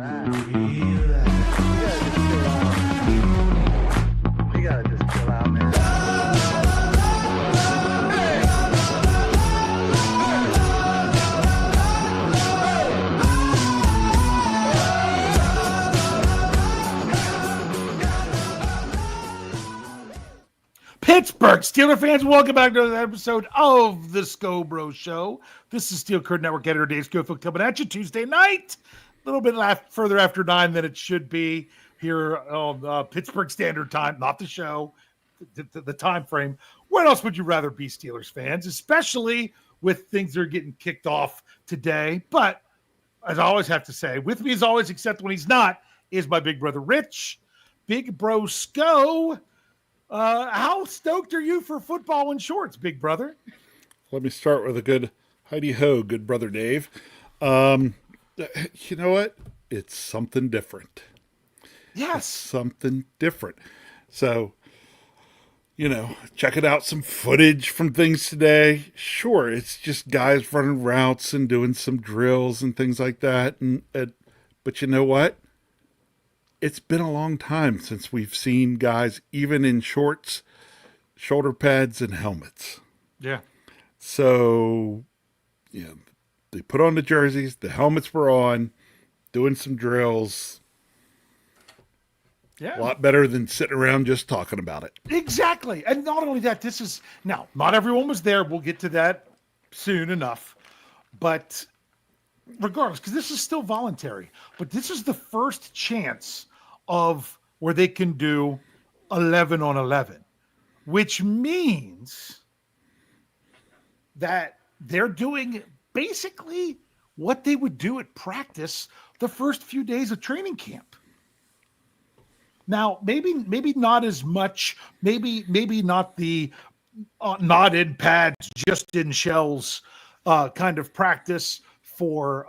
You gotta just chill out, man. Pittsburgh Steeler fans, welcome back to another episode of the Scho Bro Show. This is Steel Curtain Network editor Dave Schofield coming at you Tuesday night, a little bit further after 9 than it should be here on Pittsburgh Standard Time, not the show, the time frame. Where else would you rather be, Steelers fans, especially with things that are getting kicked off today? But as I always have to say, with me as always, except when he's not, is my big brother Rich, Big Bro Scho. How stoked are you for football in shorts, big brother? Let me start with a good Heidi-ho, good brother Dave. You know what? It's something different. Yes. It's something different. So, checking out some footage from things today. Sure, it's just guys running routes and doing some drills and things like that. But you know what? It's been a long time since we've seen guys, even in shorts, shoulder pads, and helmets. Yeah. So, they put on the jerseys, the helmets were on, doing some drills. Yeah. A lot better than sitting around just talking about it. Exactly. And not only that, now, not everyone was there. We'll get to that soon enough. But regardless, because this is still voluntary, but this is the first chance of where they can do 11 on 11, which means that they're doing basically what they would do at practice the first few days of training camp. Now, maybe not as much, maybe not the not in pads, just in shells kind of practice for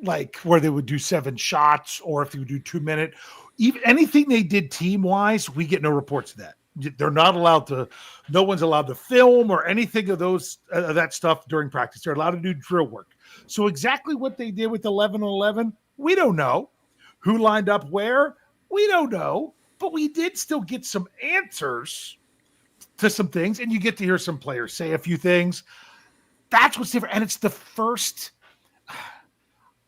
like where they would do 7 shots, or if they would do 2-minute, even anything they did team wise, we get no reports of that. They're not allowed to, no one's allowed to film or anything of those, that stuff during practice. They're allowed to do drill work. So exactly what they did with 11 on 11, we don't know. Who lined up where, we don't know, but we did still get some answers to some things, and you get to hear some players say a few things. That's what's different. And it's the first.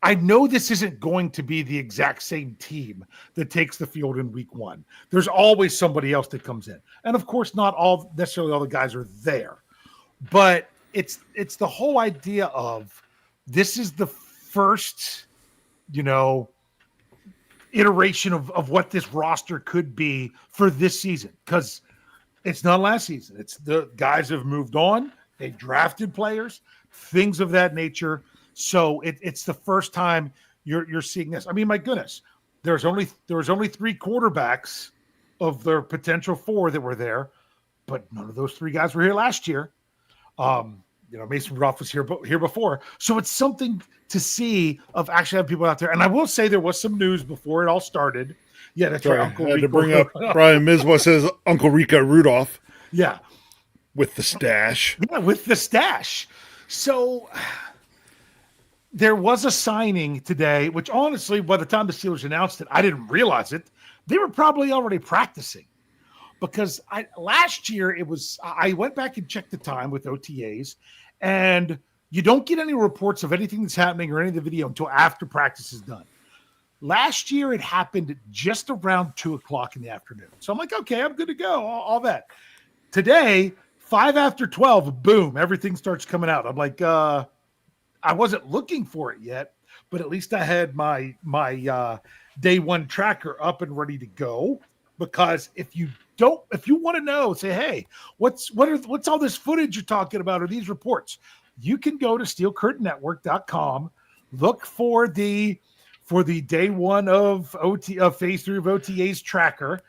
I know this isn't going to be the exact same team that takes the field in week 1. There's always somebody else that comes in. And of course, not necessarily all the guys are there, but it's the whole idea of this is the first, iteration of what this roster could be for this season. Because it's not last season. It's the guys have moved on. They drafted players, things of that nature. So it's the first time you're seeing this. I mean, my goodness, there was only 3 quarterbacks of their potential 4 that were there, but none of those 3 guys were here last year. Mason Rudolph was here before, so it's something to see of actually having people out there. And I will say there was some news before it all started. Yeah, that's right. Uncle Rico. To bring up Brian Miswa says Uncle Rico Rudolph. Yeah, with the stash. Yeah, with the stash. So there was a signing today, which honestly, by the time the Steelers announced it, I didn't realize it. They were probably already practicing, because last year I went back and checked the time with OTAs, and you don't get any reports of anything that's happening or any of the video until after practice is done. Last year, it happened just around 2:00 in the afternoon. So I'm like, okay, I'm good to go, all that. Today, 5 after 12, boom, everything starts coming out. I'm like, I wasn't looking for it yet, but at least I had my day 1 tracker up and ready to go. Because if you want to know, say, hey, what's all this footage you're talking about, or these reports, you can go to steelcurtainnetwork.com, look for the day 1 of phase 3 of OTAs tracker,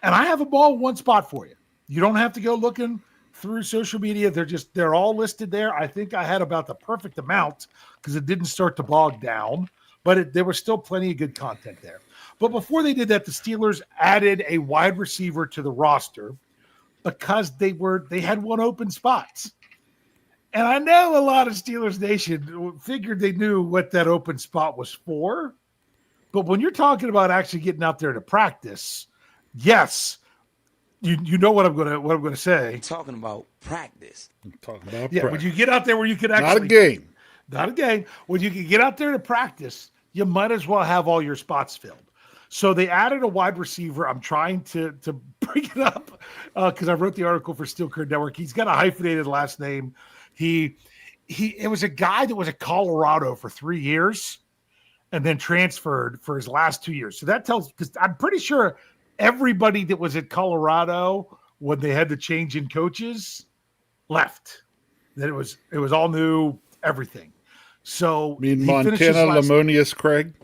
and I have them all in one spot for you. You don't have to go looking through social media. They're all listed there. I think I had about the perfect amount because it didn't start to bog down, but there was still plenty of good content there. But before they did that, the Steelers added a wide receiver to the roster because they had 1 open spot. And I know a lot of Steelers Nation figured they knew what that open spot was for, But when you're talking about actually getting out there to practice, yes, you know what I'm gonna say. Talking about practice. I'm talking about Yeah, when practice. you get out there where you can Not a actually game. not a game. When you can get out there to practice, you might as well have all your spots filled. So they added a wide receiver. I'm trying to bring it up because I wrote the article for Steel Curd Network. He's got a hyphenated last name. It was a guy that was at Colorado for 3 years and then transferred for his last 2 years. So that tells, because I'm pretty sure everybody that was at Colorado when they had the change in coaches left. That it was all new, everything. So I mean, he finished his Montana last- Lemonius Craig?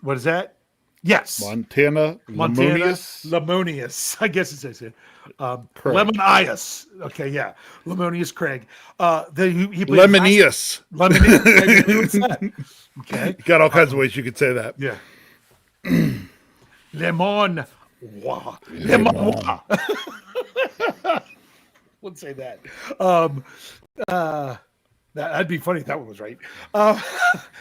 What is that? Yes. Montana Lemonius? Lemonius. I guess it says it. Craig. Lemonius. Okay, yeah. Lemonius Craig. He played Lemonius. Lemonius. Okay. You got all kinds of ways you could say that. Yeah. Lemon. Wow. Lemon. Wouldn't say that. That'd be funny if that one was right.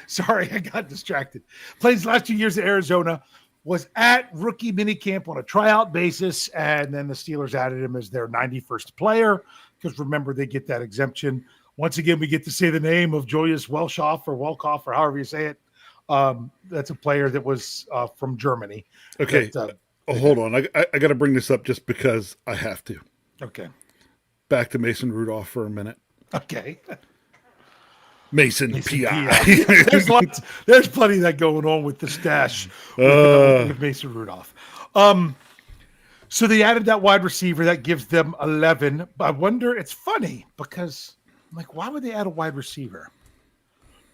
Sorry, I got distracted. Played his last 2 years at Arizona, was at rookie minicamp on a tryout basis, and then the Steelers added him as their 91st player because remember, they get that exemption. Once again, we get to say the name of Julius Welchoff or however you say it. That's a player that was from Germany. Okay. Hold on. I got to bring this up just because I have to. Okay. Back to Mason Rudolph for a minute. Okay. Mason P.I. There's plenty of that going on with the stash with Mason Rudolph. So they added that wide receiver that gives them 11. I wonder, it's funny because I'm like, why would they add a wide receiver?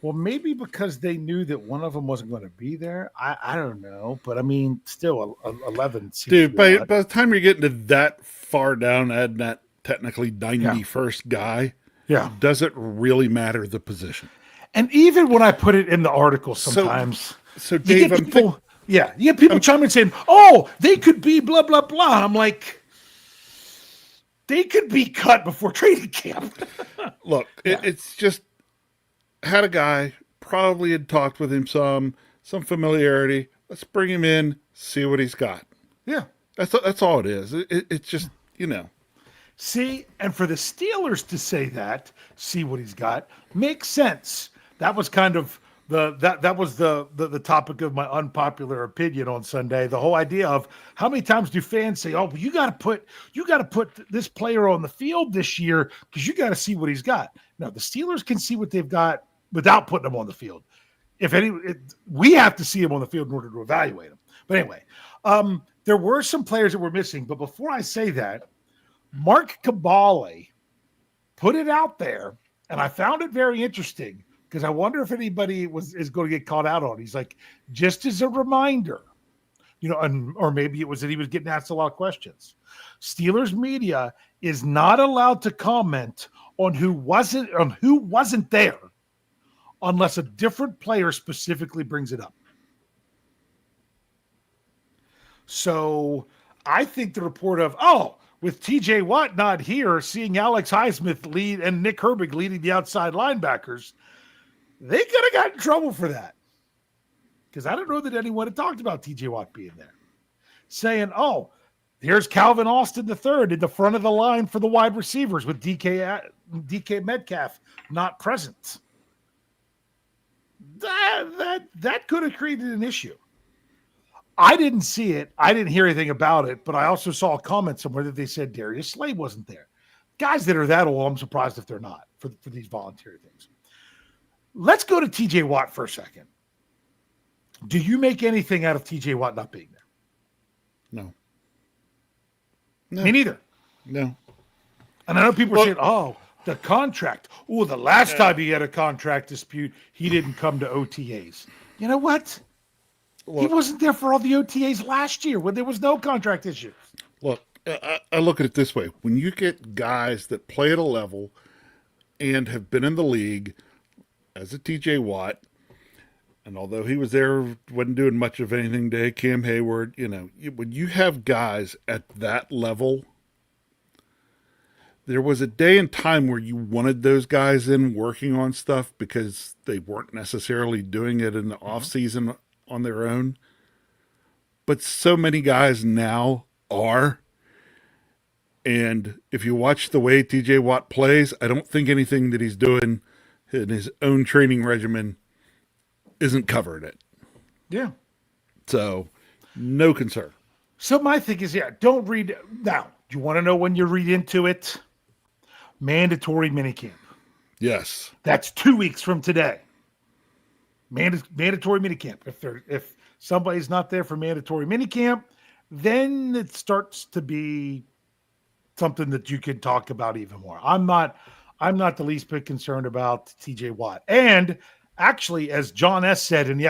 Well, maybe because they knew that one of them wasn't going to be there. I don't know, but I mean, still 11. Dude, by the time you're getting to that far down, adding that technically 91st guy, does it really matter the position? And even when I put it in the article sometimes. So Dave, you get people chiming in saying, oh, they could be blah, blah, blah. I'm like, they could be cut before training camp. Look, it's just had a guy, probably had talked with him some familiarity. Let's bring him in, see what he's got. Yeah. That's all it is. It's just, See, and for the Steelers to say that, see what he's got, makes sense. That was kind of that was the topic of my unpopular opinion on Sunday. The whole idea of how many times do fans say, "Oh, you got to put this player on the field this year because you got to see what he's got." Now, the Steelers can see what they've got without putting them on the field. We have to see him on the field in order to evaluate him. But anyway, there were some players that were missing. But before I say that, Mark Cabale put it out there, and I found it very interesting because I wonder if anybody is going to get caught out on it. He's like, just as a reminder, or maybe it was that he was getting asked a lot of questions. Steelers media is not allowed to comment on who wasn't there unless a different player specifically brings it up. So I think the report of, with TJ Watt not here, seeing Alex Highsmith lead and Nick Herbig leading the outside linebackers, they could have gotten in trouble for that. Because I don't know that anyone had talked about TJ Watt being there. Saying, here's Calvin Austin III in the front of the line for the wide receivers with DK Metcalf not present. That could have created an issue. I didn't see it. I didn't hear anything about it, but I also saw a comment somewhere that they said Darius Slade wasn't there. Guys that are that old, I'm surprised if they're not for these voluntary things. Let's go to TJ Watt for a second. Do you make anything out of TJ Watt not being there? No. Me neither. No. And I know people are saying, the contract. Oh, the last time he had a contract dispute, he didn't come to OTAs. You know what? He wasn't there for all the OTAs last year when there was no contract issues. Look, I look at it this way. When you get guys that play at a level and have been in the league as a TJ Watt, and although he was there, wasn't doing much of anything today, Cam Hayward, when you have guys at that level, there was a day and time where you wanted those guys in working on stuff because they weren't necessarily doing it in the off season on their own. But so many guys now are. And if you watch the way TJ Watt plays, I don't think anything that he's doing in his own training regimen isn't covering it. Yeah. So, no concern. So my thing is, don't read. Now, do you want to know when you read into it? Mandatory minicamp. Yes. That's 2 weeks from today. Mandatory minicamp. If somebody's not there for mandatory minicamp, then it starts to be something that you could talk about even more. I'm not the least bit concerned about TJ Watt. And actually, as John S. said, and he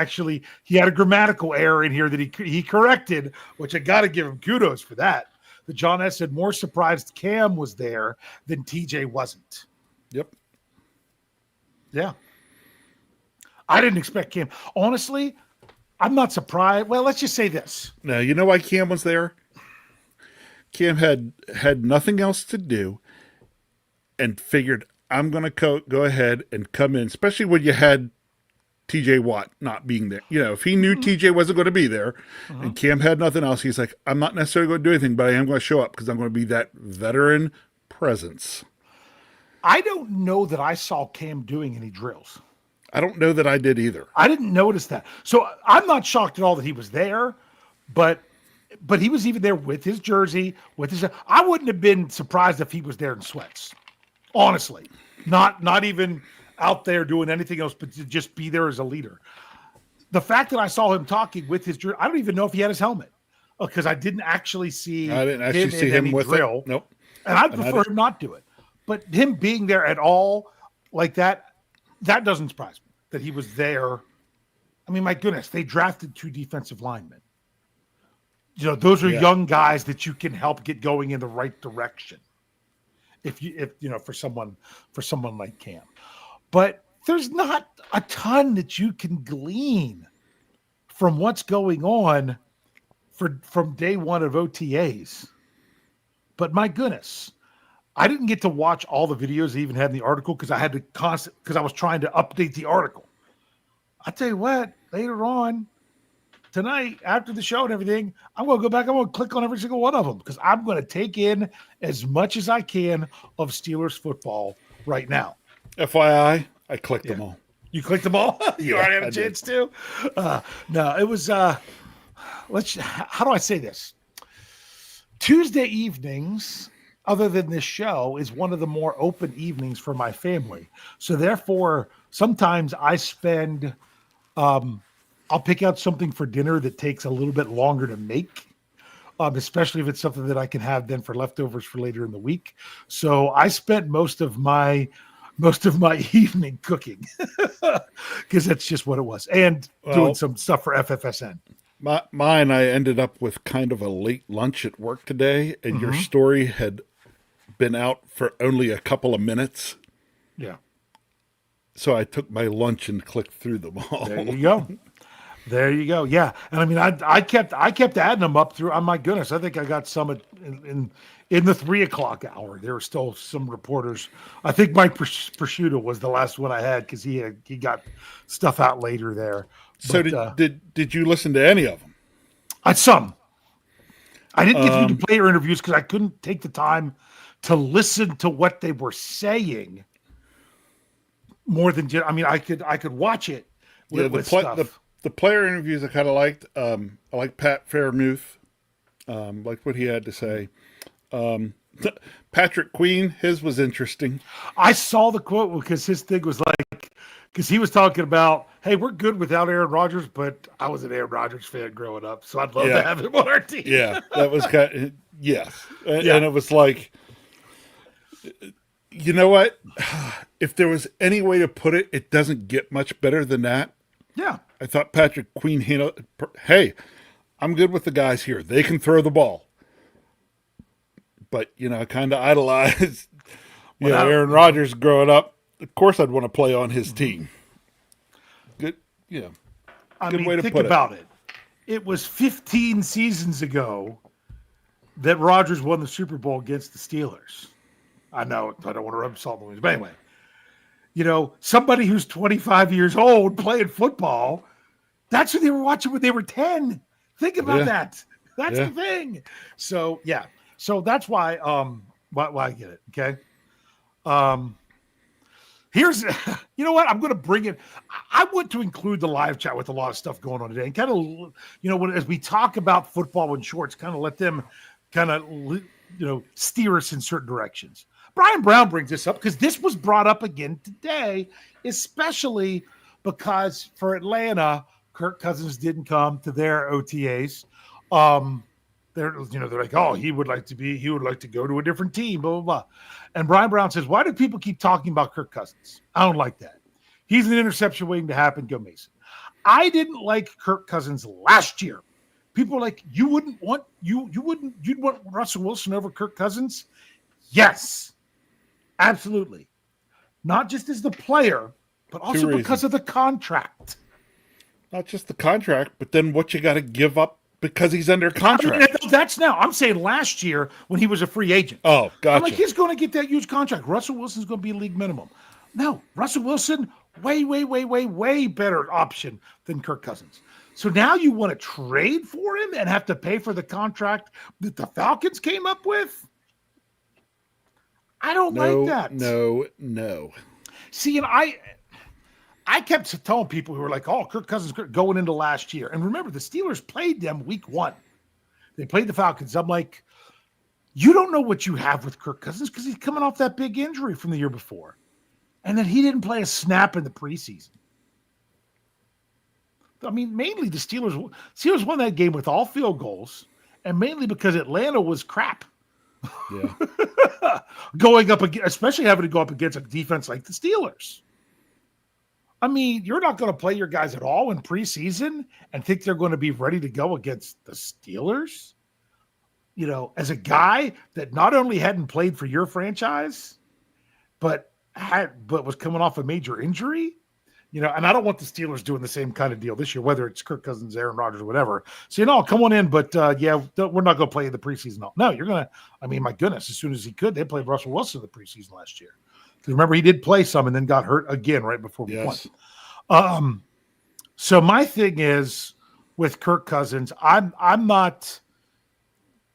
had a grammatical error in here that he corrected, which I got to give him kudos for that. That John S. said more surprised Cam was there than TJ wasn't. Yep. Yeah. I didn't expect Cam. Honestly, I'm not surprised. Well, let's just say this. Now, you know why Cam was there? Cam had nothing else to do and figured, I'm going to go ahead and come in, especially when you had TJ Watt not being there. You know, if he knew TJ wasn't going to be there and Cam had nothing else, he's like, I'm not necessarily going to do anything, but I am going to show up because I'm going to be that veteran presence. I don't know that I saw Cam doing any drills. I don't know that I did either. I didn't notice that. So I'm not shocked at all that he was there, but he was even there with his jersey, I wouldn't have been surprised if he was there in sweats. Honestly. Not even out there doing anything else, but to just be there as a leader. The fact that I saw him talking with his jersey, I don't even know if he had his helmet. Because I didn't actually see him with drill. it. Nope. And I'd prefer him not do it. But him being there at all like that doesn't surprise me that he was there. I mean, my goodness, they drafted 2 defensive linemen. You know, those are young guys that you can help get going in the right direction. If for someone like Cam. But there's not a ton that you can glean from what's going on from day one of OTAs. But my goodness, I didn't get to watch all the videos they even had in the article because I had to because I was trying to update the article. I tell you what, later on tonight, after the show and everything, I'm going to go back. I'm going to click on every single one of them because I'm going to take in as much as I can of Steelers football right now. FYI, I clicked them all. You clicked them all? You already have a chance to? No, it was, how do I say this? Tuesday evenings, other than this show, is one of the more open evenings for my family. So therefore, sometimes I spend, I'll pick out something for dinner that takes a little bit longer to make, especially if it's something that I can have then for leftovers for later in the week. So I spent most of my evening cooking because that's just what it was, and doing some stuff for FFSN. Mine, I ended up with kind of a late lunch at work today, and your story had been out for only a couple of minutes. Yeah. So I took my lunch and clicked through them all. There you go. There you go. Yeah. And I mean, I kept adding them up through. Oh my goodness. I think I got some in the 3:00 hour. There were still some reporters. I think Mike Prosciutto was the last one I had because he got stuff out later there. So did you listen to any of them? Some. I didn't get through the player interviews because I couldn't take the time to listen to what they were saying. More than just, I mean, I could watch it with stuff. The player interviews I kind of liked. I like Pat Fairmouth. Like what he had to say. Patrick Queen, his was interesting. I saw the quote because his thing was like, because he was talking about, hey, we're good without Aaron Rodgers, but I was an Aaron Rodgers fan growing up, so I'd love to have him on our team. Yeah, that was kind of, yes. And it was like, you know what? If there was any way to put it, it doesn't get much better than that. Yeah. I thought Patrick Queen handled, hey, I'm good with the guys here. They can throw the ball. But, I kind of idolized Aaron Rodgers growing up. Of course I'd want to play on his team. Good, good way to think put about it. It was 15 seasons ago that Rodgers won the Super Bowl against the Steelers. I know I don't want to rub salt in the wounds, but anyway, somebody who's 25 years old playing football, That's what they were watching when they were 10. Think about Yeah. that. That's Yeah. the thing. So yeah. So that's why why I get it. Okay. Um Here's, you know what? I'm going to bring it. I want to include the live chat with a lot of stuff going on today, and kind of, as we talk about football and shorts, kind of let them, steer us in certain directions. Brian Brown brings this up because this was brought up again today, especially because for Atlanta, Kirk Cousins didn't come to their OTAs. They're like, oh, he would like to go to a different team, blah, blah, blah. And Brian Brown says, why do people keep talking about Kirk Cousins? I don't like that. He's an interception waiting to happen. Go Mason. I didn't like Kirk Cousins last year. People are like, you'd want Russell Wilson over Kirk Cousins? Yes, absolutely. Not just as the player, but also because of the contract. Not just the contract, but then what you got to give up because he's under contract. That's now. I'm saying last year when he was a free agent. Oh, gotcha. I'm like, he's going to get that huge contract. Russell Wilson's going to be league minimum. No, Russell Wilson, way better option than Kirk Cousins. So now you want to trade for him and have to pay for the contract that the Falcons came up with? I don't like that. No. See, and I kept telling people who were like, oh, Kirk Cousins going into last year. And remember, the Steelers played them week 1. They played the Falcons. I'm like, you don't know what you have with Kirk Cousins because he's coming off that big injury from the year before. And then he didn't play a snap in the preseason. I mean, mainly the Steelers won that game with all field goals, and mainly because Atlanta was crap. Yeah. Going up against, especially having to go up against a defense like the Steelers. I mean, you're not going to play your guys at all in preseason and think they're going to be ready to go against the Steelers? As a guy that not only hadn't played for your franchise, but was coming off a major injury, and I don't want the Steelers doing the same kind of deal this year, whether it's Kirk Cousins, Aaron Rodgers, or whatever. So, come on in, but we're not going to play in the preseason. No, you're going to, my goodness, as soon as he could, they played Russell Wilson in the preseason last year. Because remember, he did play some and then got hurt again right before we won. So my thing is with Kirk Cousins, I'm not,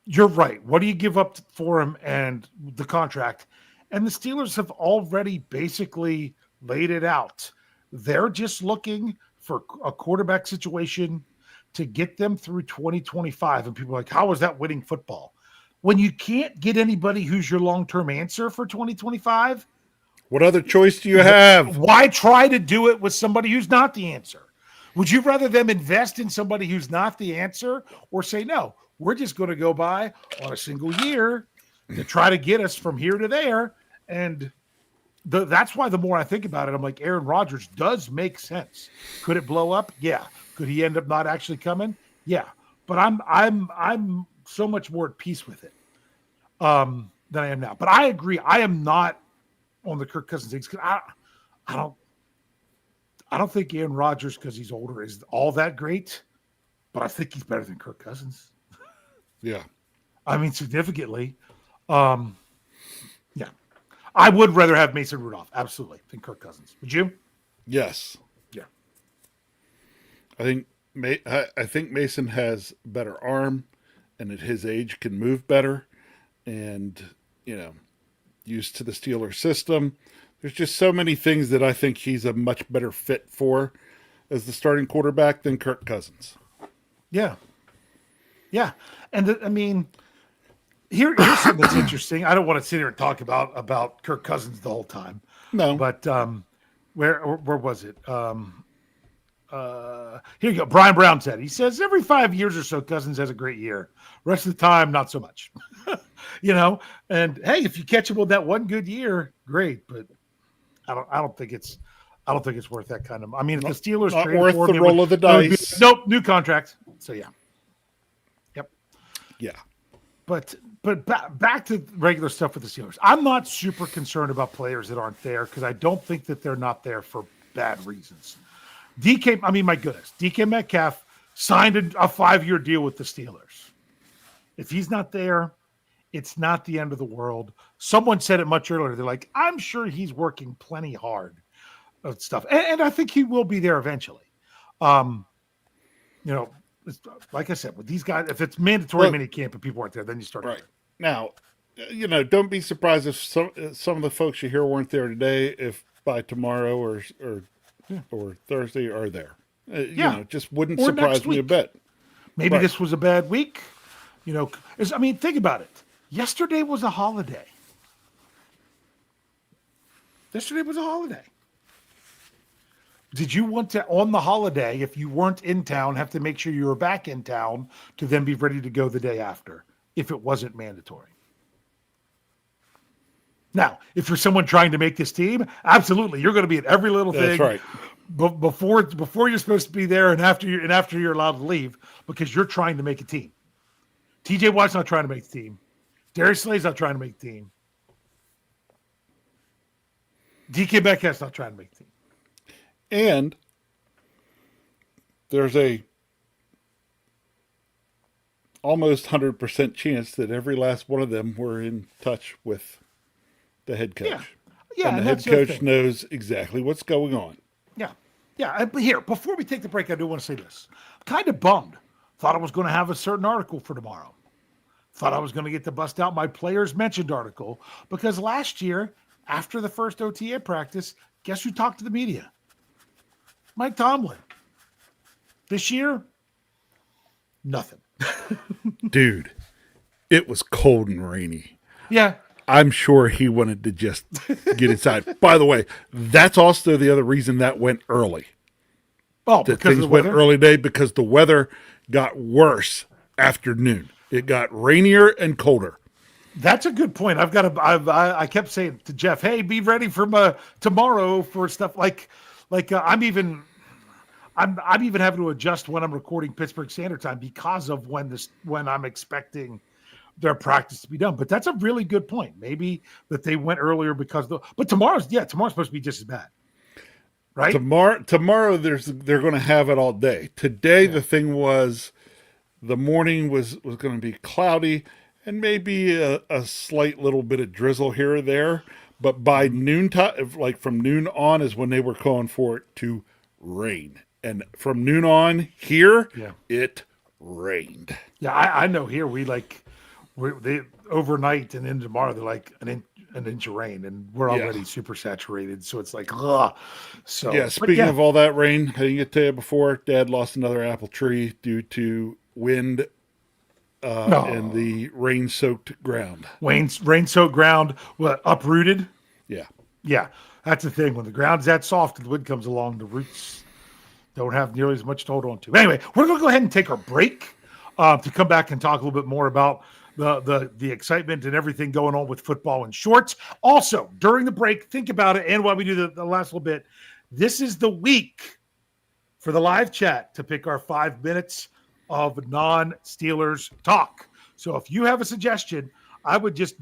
you're right. What do you give up for him and the contract? And the Steelers have already basically laid it out. They're just looking for a quarterback situation to get them through 2025. And people are like, how is that winning football? When you can't get anybody who's your long-term answer for 2025, what other choice do you have? Why try to do it with somebody who's not the answer? Would you rather them invest in somebody who's not the answer or say, no, we're just going to go by on a single year to try to get us from here to there? And that's why the more I think about it, I'm like, Aaron Rodgers does make sense. Could it blow up? Yeah. Could he end up not actually coming? Yeah. But I'm so much more at peace with it than I am now. But I agree. I am not on the Kirk Cousins things because I don't think Aaron Rodgers, because he's older, is all that great. But I think he's better than Kirk Cousins. Yeah. Significantly. Yeah. I would rather have Mason Rudolph, absolutely, than Kirk Cousins. Would you? Yes. Yeah. I think Mason has a better arm, and at his age can move better, and used to the Steelers system. There's just so many things that I think he's a much better fit for as the starting quarterback than Kirk Cousins. Yeah. Yeah. And here's something that's interesting. I don't want to sit here and talk about Kirk Cousins the whole time. No. But where was it? Here you go. Brian Brown said, he says every 5 years or so, Cousins has a great year. Rest of the time, not so much. And hey, if you catch him with that one good year, great. But I don't think it's worth that kind of. If the Steelers not trade worth for the him, roll of the dice. Nope, new contract. So yeah. Yep. Yeah. But back to regular stuff with the Steelers. I'm not super concerned about players that aren't there because I don't think that they're not there for bad reasons. My goodness, DK Metcalf signed a 5-year deal with the Steelers. If he's not there, it's not the end of the world. Someone said it much earlier. They're like, I'm sure he's working plenty hard of stuff. And I think he will be there eventually. you know, like I said, with these guys, if it's mandatory Look, mini camp and people aren't there, then you start. right now, don't be surprised if some of the folks you hear weren't there today. If by tomorrow or Thursday are there, Yeah. just wouldn't Or surprise next me a week. bit. Maybe Right. this was a bad week. I mean, think about it. Yesterday was a holiday. Did you want to, on the holiday, if you weren't in town, have to make sure you were back in town to then be ready to go the day after if it wasn't mandatory? Now, if you're someone trying to make this team, absolutely, you're going to be at every little That's thing. right. Before you're supposed to be there, and after you're allowed to leave, because you're trying to make a team. TJ Watt's not trying to make the team. Darius Slay's not trying to make the team. DK Metcalf's not trying to make the team. And there's a almost 100% chance that every last one of them were in touch with the head coach. Yeah, and the that's head the other coach thing. knows exactly what's going on. Yeah. But here, before we take the break, I do want to say this. Kind of bummed. Thought I was going to have a certain article for tomorrow. Thought I was going to get to bust out my players mentioned article because last year, after the first OTA practice, guess who talked to the media? Mike Tomlin. This year, nothing. Dude, it was cold and rainy. Yeah. I'm sure he wanted to just get inside. By the way, that's also the other reason that went early. Oh, That because of things the went weather? early day because the weather got worse after noon. It got rainier and colder. That's a good point. I kept saying to Jeff, "Hey, be ready for tomorrow for stuff like I'm even having to adjust when I'm recording Pittsburgh Standard Time because of when I'm expecting their practice to be done." But that's a really good point. Maybe that they went earlier but tomorrow's supposed to be just as bad, right? Tomorrow they're going to have it all day. Today the thing was the morning was going to be cloudy and maybe a slight little bit of drizzle here or there. But by noontime, like from noon on, is when they were calling for it to rain. And from noon on here, it rained. Yeah, I know. Here they overnight and then tomorrow they're like an inch of rain, and we're already super saturated. So it's like, ugh. So yeah. Speaking of all that rain, I didn't get to you before. Dad lost another apple tree due to wind and the rain-soaked ground. Rain-soaked ground, uprooted? Yeah. Yeah, that's the thing. When the ground's that soft and the wind comes along, the roots don't have nearly as much to hold on to. Anyway, we're going to go ahead and take our break to come back and talk a little bit more about the excitement and everything going on with football and shorts. Also, during the break, think about it, and while we do the last little bit, this is the week for the live chat to pick our 5 minutes of non-Steelers talk. So if you have a suggestion, I would just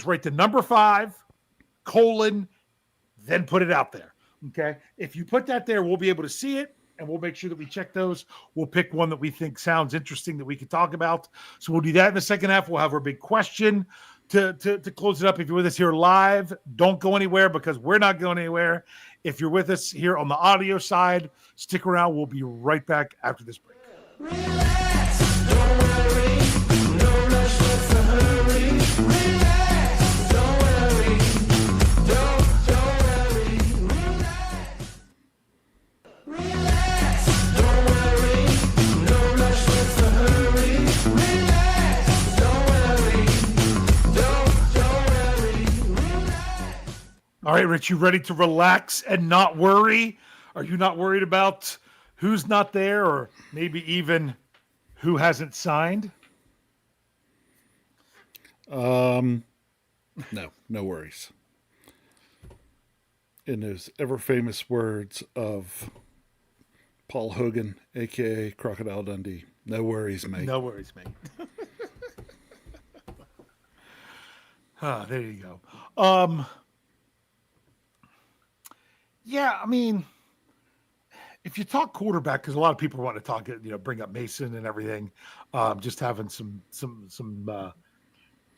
write the number 5, then put it out there. Okay. If you put that there, we'll be able to see it and we'll make sure that we check those. We'll pick one that we think sounds interesting that we could talk about. So we'll do that in the second half. We'll have our big question to close it up. If you're with us here live, don't go anywhere because we're not going anywhere. If you're with us here on the audio side, stick around. We'll be right back after this break. Relax, don't worry, no rush, what's the hurry? Relax, don't worry, don't worry, relax, don't worry, no rush, what's the hurry? Relax, don't worry, don't worry, relax. All right, Rich, you ready to relax and not worry? Are you not worried about who's not there or maybe even who hasn't signed? No worries. In those ever famous words of Paul Hogan, aka Crocodile Dundee, no worries, mate. No worries, mate. There you go. Yeah, I mean, if you talk quarterback, because a lot of people want to talk, bring up Mason and everything, just having some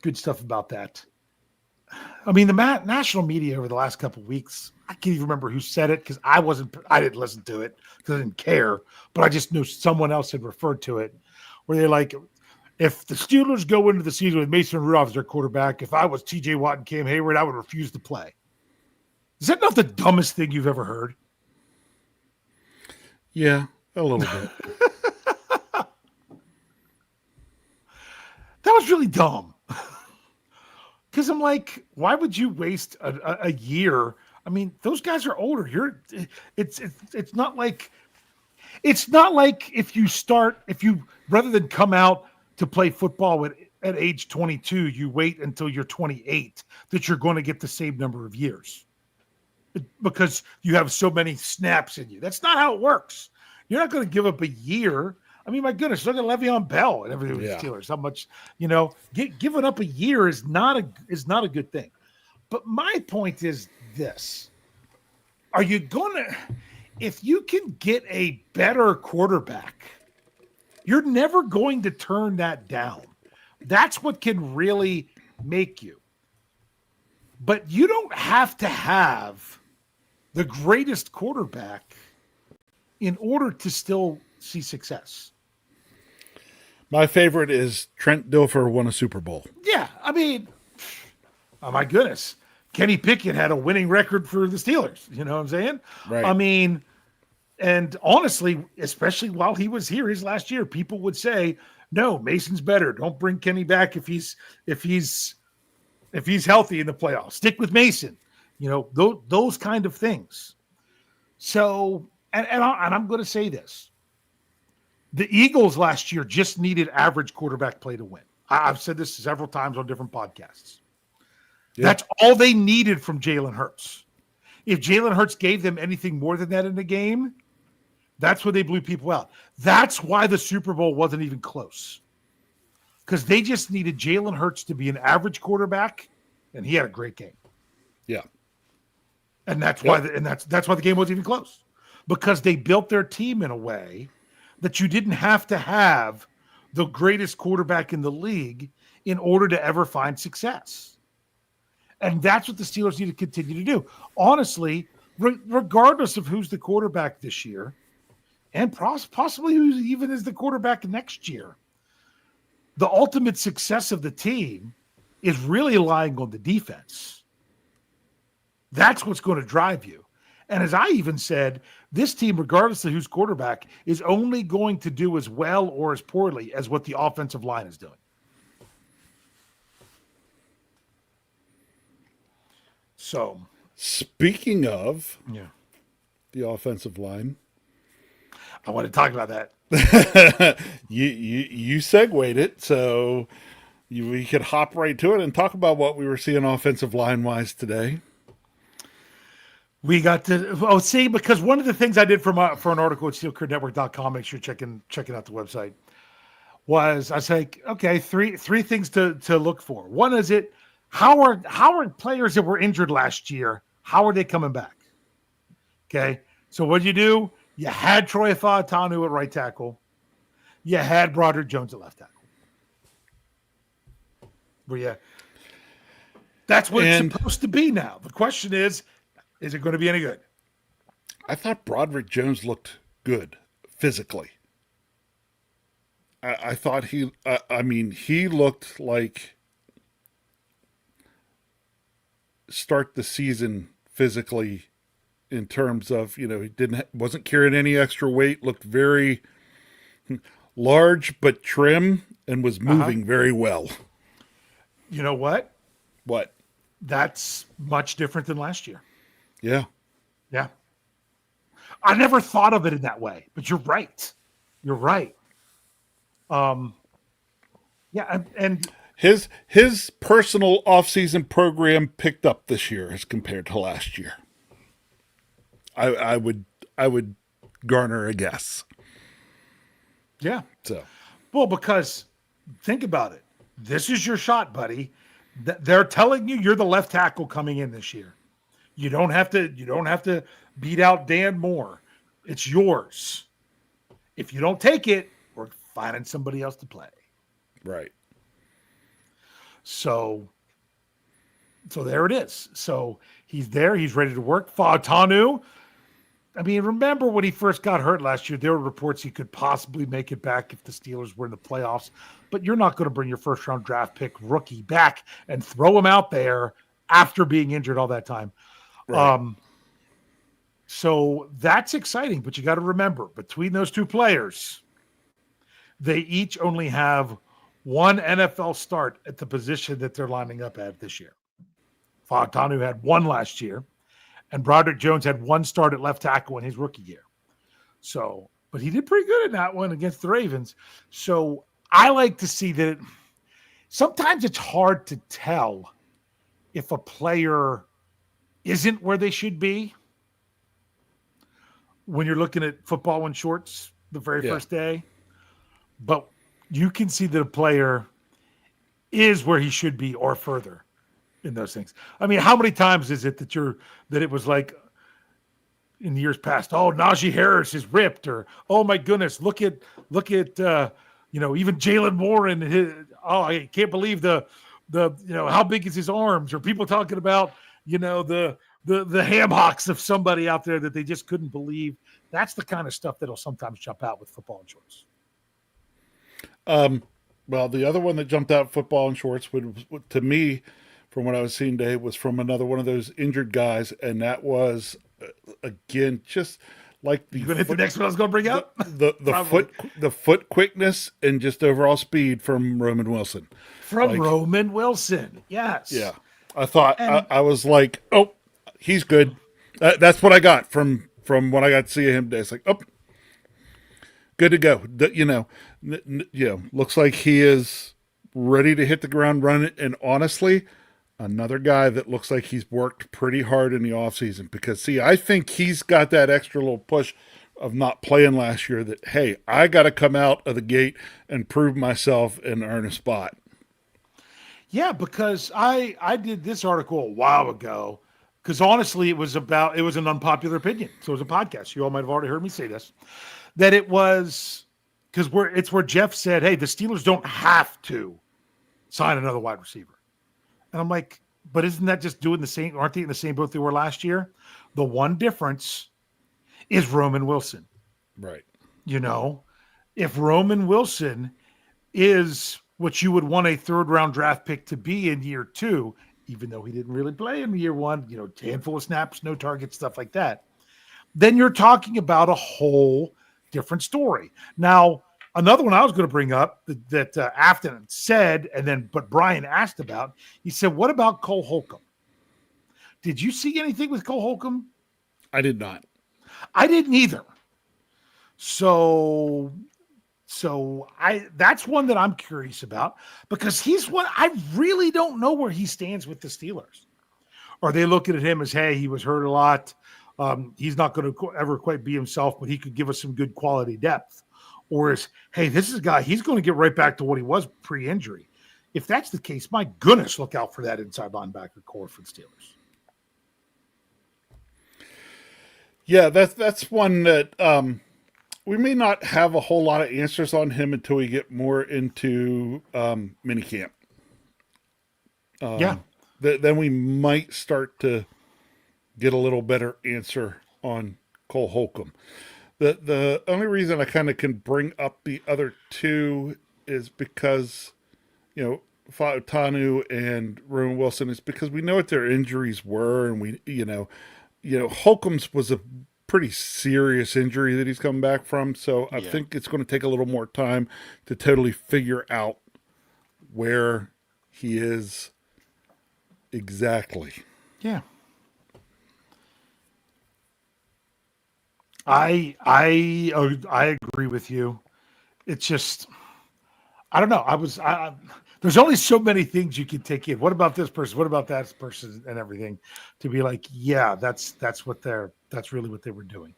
good stuff about that. I mean, the national media over the last couple of weeks, I can't even remember who said it because I didn't listen to it because I didn't care, but I just knew someone else had referred to it where they're like, if the Steelers go into the season with Mason Rudolph as their quarterback, if I was TJ Watt and Cam Hayward, I would refuse to play. Is that not the dumbest thing you've ever heard? Yeah, a little bit. That was really dumb. Because I'm like, why would you waste a year? I mean, those guys are older. It's not like if you rather than come out to play football at age 22, you wait until you're 28 that you're going to get the same number of years because you have so many snaps in you. That's not how it works. You're not going to give up a year. I mean, my goodness, look at Le'Veon Bell and everything with the Steelers. How much, giving up a year is not a good thing. But my point is this: are you going to, if you can get a better quarterback, you're never going to turn that down. That's what can really make you. But you don't have to have the greatest quarterback in order to still see success. My favorite is Trent Dilfer won a Super Bowl. Yeah, I mean, oh my goodness. Kenny Pickett had a winning record for the Steelers. You know what I'm saying? Right. I mean, and honestly, especially while he was here his last year, people would say, no, Mason's better. Don't bring Kenny back if he's healthy in the playoffs. Stick with Mason. Those kind of things. So, and I'm going to say this. The Eagles last year just needed average quarterback play to win. I've said this several times on different podcasts. Yeah. That's all they needed from Jalen Hurts. If Jalen Hurts gave them anything more than that in the game, that's where they blew people out. That's why the Super Bowl wasn't even close. Because they just needed Jalen Hurts to be an average quarterback, and he had a great game. Yeah. And that's why that's why the game wasn't even close. Because they built their team in a way that you didn't have to have the greatest quarterback in the league in order to ever find success. And that's what the Steelers need to continue to do. Honestly, regardless of who's the quarterback this year, and possibly who even is the quarterback next year, the ultimate success of the team is really lying on the defense. That's what's going to drive you. And as I even said, this team, regardless of who's quarterback, is only going to do as well or as poorly as what the offensive line is doing. So, speaking of the offensive line, I want to talk about that. you segued it, so we could hop right to it and talk about what we were seeing offensive line wise today. We got to because one of the things I did for an article at SteelCareerNetwork.com, make sure you're checking out the website, was I say, okay, three things to look for. One is how are players that were injured last year, how are they coming back? Okay, so what did you do? You had Troy Fautanu at right tackle. You had Broderick Jones at left tackle. That's what it's supposed to be now. The question is it going to be any good? I thought Broderick Jones looked good physically. I thought he looked like start the season physically in terms of, he wasn't carrying any extra weight, looked very large but trim, and was moving very well. You know what? What? That's much different than last year. Yeah. Yeah. I never thought of it in that way, but you're right. You're right. Yeah, and his personal off-season program picked up this year as compared to last year. I would garner a guess. Yeah. So, well, because think about it. This is your shot, buddy. They're telling you you're the left tackle coming in this year. You don't have to beat out Dan Moore. It's yours. If you don't take it, we're finding somebody else to play. Right. So So there it is. So he's there. He's ready to work. Fautanu. I mean, remember when he first got hurt last year, there were reports he could possibly make it back if the Steelers were in the playoffs. But you're not going to bring your first round draft pick rookie back and throw him out there after being injured all that time. Right. So that's exciting. But you got to remember, between those two players, they each only have one NFL start at the position that they're lining up at this year. Fautanu had one last year, and Broderick Jones had one start at left tackle in his rookie year. So, but he did pretty good in that one against the Ravens. So I like to see that sometimes it's hard to tell if a player isn't where they should be when you're looking at football in shorts the very first day. But you can see that a player is where he should be or further in those things. I mean, how many times is it that it was like in years past, oh, Najee Harris is ripped, or oh my goodness, look at even Jalen Warren, I can't believe the how big is his arms, or people talking about the ham hocks of somebody out there that they just couldn't believe. That's the kind of stuff that'll sometimes jump out with football and shorts. Well, the other one that jumped out, football and shorts, to me, from what I was seeing today, was from another one of those injured guys, and that was again just like You gonna hit the next one I was gonna bring up? the foot quickness and just overall speed from Roman Wilson. Roman Wilson, yes, Yeah, I thought I was like, oh, he's good. That's what I got from what I got to see of him today. It's like, oh, good to go. Looks like he is ready to hit the ground running. And honestly, another guy that looks like he's worked pretty hard in the offseason, because, see, I think he's got that extra little push of not playing last year that, hey, I got to come out of the gate and prove myself and earn a spot. Yeah, because I did this article a while ago, because honestly it was an unpopular opinion. So it was a podcast. You all might have already heard me say this, that it was because it's where Jeff said, hey, the Steelers don't have to sign another wide receiver. And I'm like, but isn't that just doing the same? Aren't they in the same boat they were last year? The one difference is Roman Wilson. Right. If Roman Wilson is what you would want a third round draft pick to be in year two, even though he didn't really play in year one, handful of snaps, no targets, stuff like that, then you're talking about a whole different story. Now, another one I was going to bring up that Afton said, but Brian asked about, he said, what about Cole Holcomb? Did you see anything with Cole Holcomb? I did not. I didn't either. So that's one that I'm curious about, because he's one I really don't know where he stands with the Steelers. Are they looking at him as, hey, he was hurt a lot, he's not going to ever quite be himself, but he could give us some good quality depth? Or is, hey, this is a guy, he's going to get right back to what he was pre-injury? If that's the case, my goodness, look out for that inside linebacker core for the Steelers. Yeah, that's one that we may not have a whole lot of answers on him until we get more into minicamp. Then we might start to get a little better answer on Cole Holcomb. The only reason I kind of can bring up the other two is because, Fautanu and Roman Wilson, is because we know what their injuries were, and we, Holcomb's was a pretty serious injury that he's come back from. So I think it's going to take a little more time to totally figure out where he is exactly. Yeah. I agree with you. It's just, I don't know. There's only so many things you can take in. What about this person? What about that person? And everything, to be like, yeah, that's really what they were doing.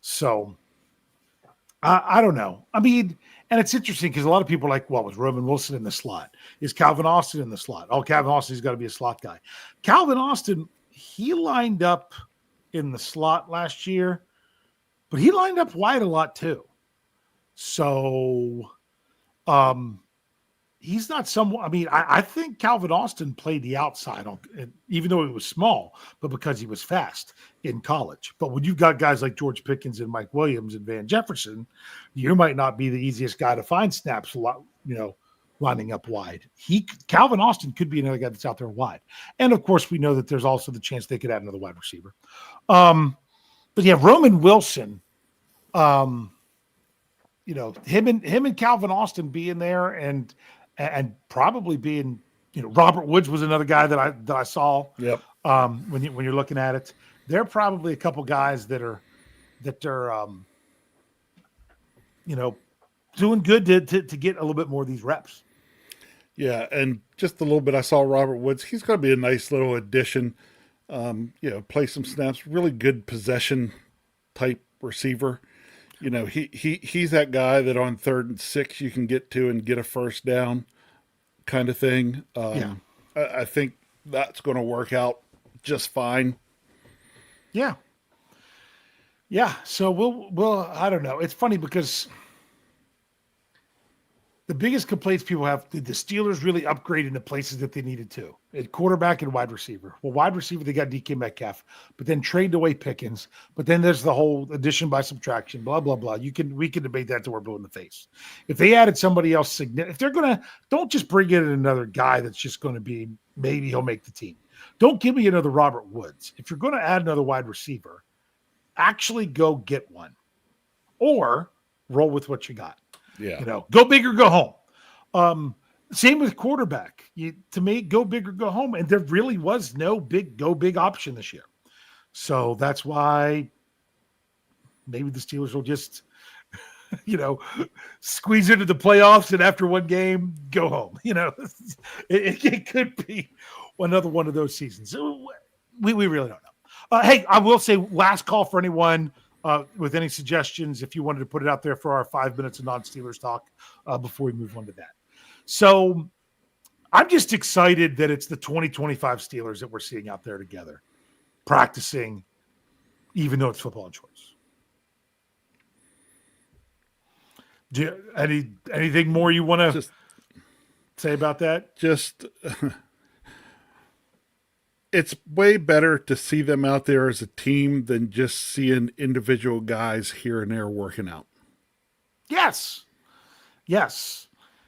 So I don't know. I mean, and it's interesting because a lot of people are like, well, was Roman Wilson in the slot? Is Calvin Austin in the slot? Oh, Calvin Austin's got to be a slot guy. Calvin Austin, he lined up in the slot last year, but he lined up wide a lot too. So, he's not someone. I mean, I think Calvin Austin played the outside, even though he was small, but because he was fast in college. But when you've got guys like George Pickens and Mike Williams and Van Jefferson, you might not be the easiest guy to find snaps, lining up wide. Calvin Austin could be another guy that's out there wide. And of course, we know that there's also the chance they could add another wide receiver. But yeah, Roman Wilson, him and Calvin Austin being there and probably being, Robert Woods was another guy that I saw. Yep. When you're looking at it, they're probably a couple guys that are doing good to get a little bit more of these reps. Yeah, and just a little bit, I saw Robert Woods. He's going to be a nice little addition. Play some snaps. Really good possession type receiver. He's that guy that on 3rd and 6 you can get to and get a first down kind of thing. I think that's going to work out just fine. Yeah. Yeah. So we'll I don't know. It's funny because the biggest complaints people have, did the Steelers really upgrade in the places that they needed to? At quarterback and wide receiver. Well, wide receiver, they got DK Metcalf, but then traded away Pickens. But then there's the whole addition by subtraction, blah, blah, blah. We can debate that till we're blue in the face. If they added somebody else, if they're going to, don't just bring in another guy that's just going to be, maybe he'll make the team. Don't give me another Robert Woods. If you're going to add another wide receiver, actually go get one or roll with what you got. Yeah. Go big or go home. Same with quarterback. To me, go big or go home. And there really was no go big option this year. So that's why maybe the Steelers will just, squeeze into the playoffs and after one game, go home. It could be another one of those seasons. We really don't know. Hey, I will say last call for anyone with any suggestions, if you wanted to put it out there for our 5 minutes of non-Steelers talk before we move on to that. So I'm just excited that it's the 2025 Steelers that we're seeing out there together, practicing, even though it's football and choice. Do you, anything more you want to say about that? Just it's way better to see them out there as a team than just seeing individual guys here and there working out. Yes.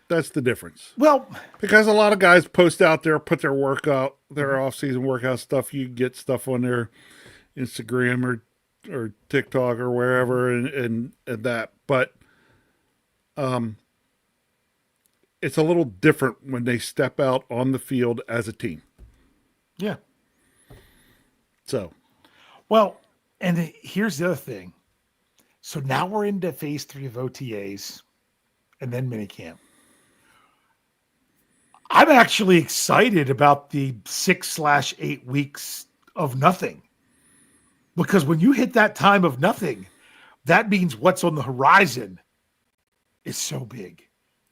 That's the difference. Well, because a lot of guys post out there, put their workout, their off-season workout stuff. You get stuff on their Instagram or TikTok or wherever and that. But it's a little different when they step out on the field as a team. yeah. So, Well, and here's the other thing. So now we're into phase 3 of OTAs and then minicamp. I'm actually excited about the 6/8 weeks of nothing. Because when you hit that time of nothing, that means what's on the horizon is so big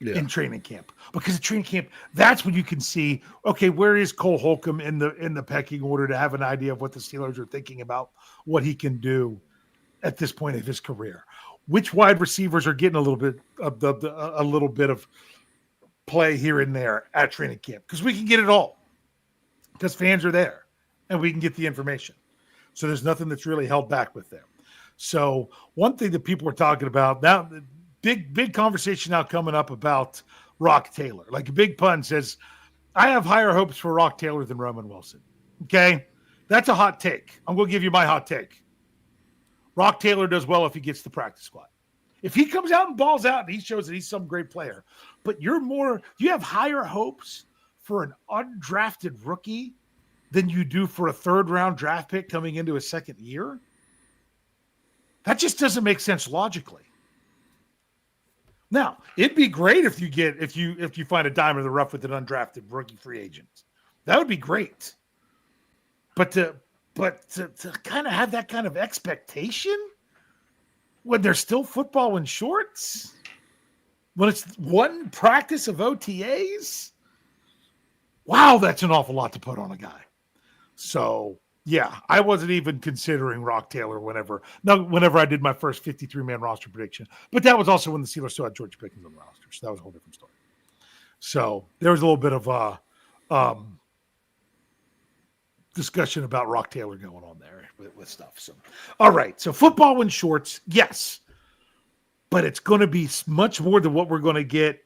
in training camp. Because at training camp, that's when you can see, okay, where is Cole Holcomb in the pecking order to have an idea of what the Steelers are thinking about, what he can do at this point of his career. Which wide receivers are getting a little bit of play here and there at training camp, because we can get it all, because fans are there and we can get the information. So there's nothing that's really held back with them. So one thing that people are talking about now, big conversation now coming up about Rock Taylor. Like a big pun says, I have higher hopes for Rock Taylor than Roman Wilson. Okay. That's a hot take. I'm going to give you my hot take. Rock Taylor does well if he gets the practice squad. If he comes out and balls out and he shows that he's some great player, but you have higher hopes for an undrafted rookie than you do for a 3rd round draft pick coming into his 2nd year. That just doesn't make sense logically. Now, it'd be great if you find a diamond in the rough with an undrafted rookie free agent. That would be great. But to kind of have that kind of expectation when there's still football in shorts, when it's one practice of OTAs, wow, that's an awful lot to put on a guy. So, yeah, I wasn't even considering Rock Taylor whenever I did my first 53-man roster prediction. But that was also when the Steelers still had George Pickens on the roster, so that was a whole different story. So there was a little bit of discussion about Rock Taylor going on there with stuff. So, all right. So football in shorts, yes, but it's going to be much more than what we're going to get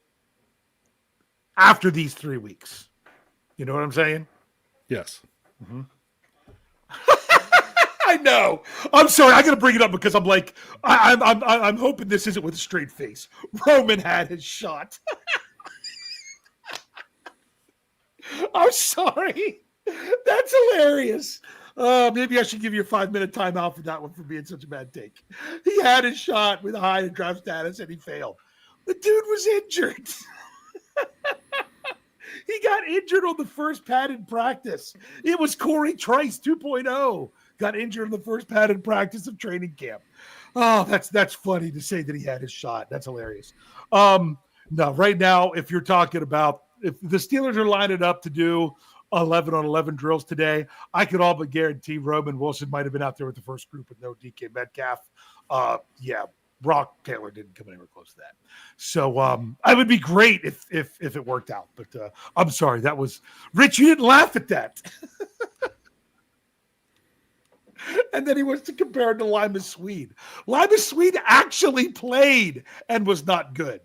after these 3 weeks. You know what I'm saying? Yes. I know. I'm sorry. I got to bring it up because I'm like, I'm hoping this isn't with a straight face. Roman had his shot. I'm sorry. That's hilarious. Maybe I should give you a 5-minute timeout for that one for being such a bad take. He had his shot with a high in draft status and he failed. The dude was injured. He got injured on the first padded practice. It was Corey Trice 2.0. Got injured in the first padded practice of training camp. Oh, that's funny to say that he had his shot. That's hilarious. No, right now, if you're talking about if the Steelers are lining up to do 11 on 11 drills today, I could all but guarantee Roman Wilson might have been out there with the first group with no DK Metcalf. Yeah, Rock Taylor didn't come anywhere close to that. So I would be great if it worked out. But I'm sorry, that was Rich. You didn't laugh at that. And then he wants to compare it to Lima Swede. Lima Swede actually played and was not good.